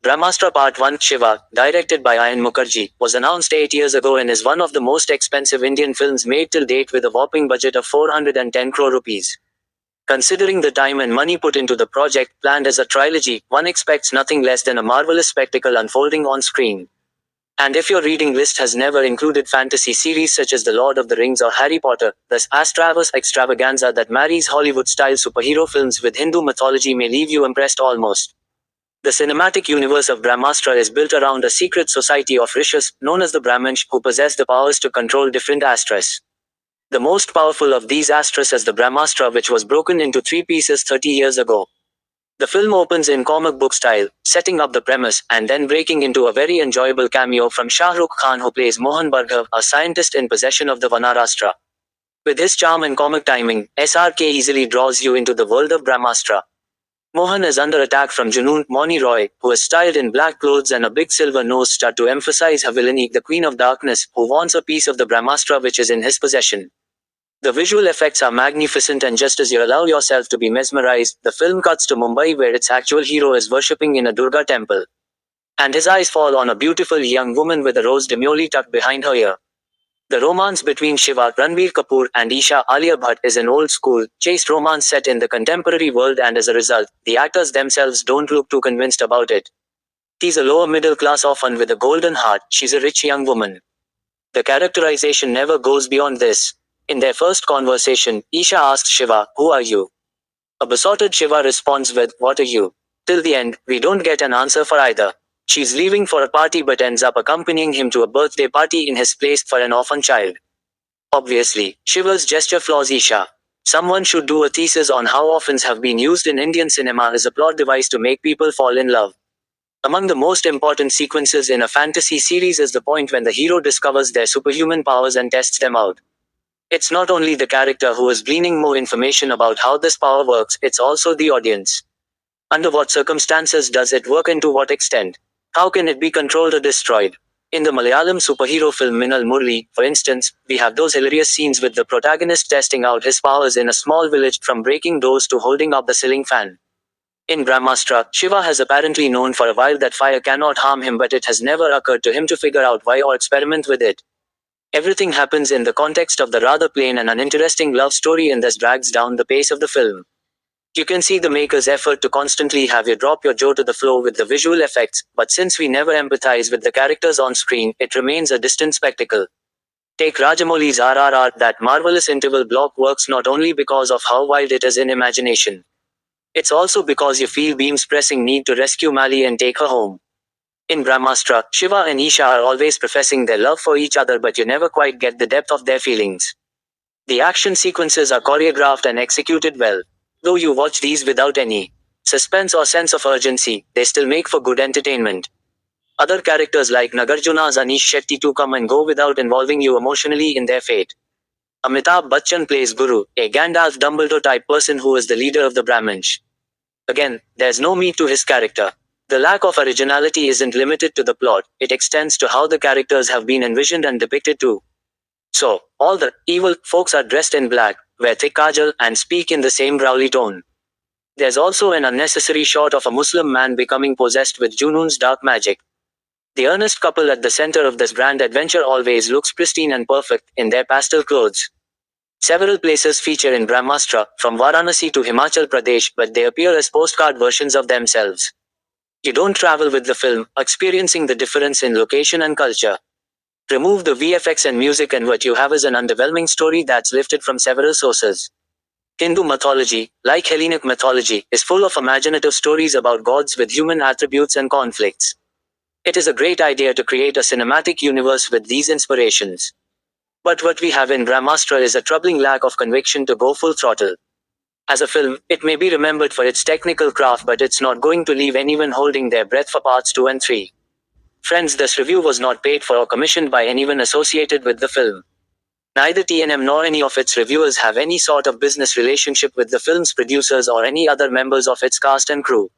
Brahmāstra Part 1 Shiva, directed by Ayan Mukerji, was announced 8 years ago and is one of the most expensive Indian films made till date with a whopping budget of 410 crore rupees. Considering the time and money put into the project, planned as a trilogy, one expects nothing less than a marvelous spectacle unfolding on screen. And if your reading list has never included fantasy series such as The Lord of the Rings or Harry Potter, this 𝘍𝙗𝙗 extravaganza that marries Hollywood-style superhero films with Hindu mythology may leave you impressed almost. The cinematic universe of Brahmāstra is built around a secret society of rishis, known as the Brahmins, who possess the powers to control different astras. The most powerful of these astras is the Brahmāstra, which was broken into 3 pieces 30 years ago. The film opens in comic book style, setting up the premise, and then breaking into a very enjoyable cameo from Shah Rukh Khan, who plays Mohan Bhargav, a scientist in possession of the Vanarastra. With his charm and comic timing, SRK easily draws you into the world of Brahmāstra. Mohan is under attack from Junoon Moni Roy, who is styled in black clothes and a big silver nose stud to emphasize her villainy, the Queen of Darkness, who wants a piece of the Brahmāstra which is in his possession. The visual effects are magnificent, and just as you allow yourself to be mesmerized, the film cuts to Mumbai, where its actual hero is worshipping in a Durga temple. And his eyes fall on a beautiful young woman with a rose demurely tucked behind her ear. The romance between Shiva, Ranbir Kapoor, and Isha, Alia Bhatt is an old-school, chaste romance set in the contemporary world, and as a result, the actors themselves don't look too convinced about it. She's a lower middle class orphan with a golden heart, she's a rich young woman. The characterization never goes beyond this. In their first conversation, Isha asks Shiva, "Who are you?" A besotted Shiva responds with, "What are you?" Till the end, we don't get an answer for either. She's leaving for a party but ends up accompanying him to a birthday party in his place for an orphan child. Obviously, Shiva's gesture floors Isha. Someone should do a thesis on how orphans have been used in Indian cinema as a plot device to make people fall in love. Among the most important sequences in a fantasy series is the point when the hero discovers their superhuman powers and tests them out. It's not only the character who is gleaning more information about how this power works, it's also the audience. Under what circumstances does it work and to what extent? How can it be controlled or destroyed? In the Malayalam superhero film Minnal Murali, for instance, we have those hilarious scenes with the protagonist testing out his powers in a small village, from breaking doors to holding up the ceiling fan. In Brahmāstra, Shiva has apparently known for a while that fire cannot harm him, but it has never occurred to him to figure out why or experiment with it. Everything happens in the context of the rather plain and uninteresting love story, and thus drags down the pace of the film. You can see the maker's effort to constantly have you drop your jaw to the floor with the visual effects, but since we never empathize with the characters on screen, it remains a distant spectacle. Take Rajamouli's RRR, that marvelous interval block works not only because of how wild it is in imagination. It's also because you feel Bheem's pressing need to rescue Mali and take her home. In Brahmāstra, Shiva and Isha are always professing their love for each other, but you never quite get the depth of their feelings. The action sequences are choreographed and executed well. Though you watch these without any suspense or sense of urgency, they still make for good entertainment. Other characters like Nagarjuna's Anish Shetty too come and go without involving you emotionally in their fate. Amitabh Bachchan plays Guru, a Gandalf Dumbledore type person who is the leader of the Brahmins. Again, there's no meat to his character. The lack of originality isn't limited to the plot, it extends to how the characters have been envisioned and depicted too. So, all the evil folks are dressed in black, wear thick kajal, and speak in the same growly tone. There's also an unnecessary shot of a Muslim man becoming possessed with Junoon's dark magic. The earnest couple at the center of this grand adventure always looks pristine and perfect, in their pastel clothes. Several places feature in Brahmāstra, from Varanasi to Himachal Pradesh, but they appear as postcard versions of themselves. You don't travel with the film, experiencing the difference in location and culture. Remove the VFX and music and what you have is an underwhelming story that's lifted from several sources. Hindu mythology, like Hellenic mythology, is full of imaginative stories about gods with human attributes and conflicts. It is a great idea to create a cinematic universe with these inspirations. But what we have in Brahmāstra is a troubling lack of conviction to go full throttle. As a film, it may be remembered for its technical craft, but it's not going to leave anyone holding their breath for parts 2 and 3. Friends, this review was not paid for or commissioned by anyone associated with the film. Neither TNM nor any of its reviewers have any sort of business relationship with the film's producers or any other members of its cast and crew.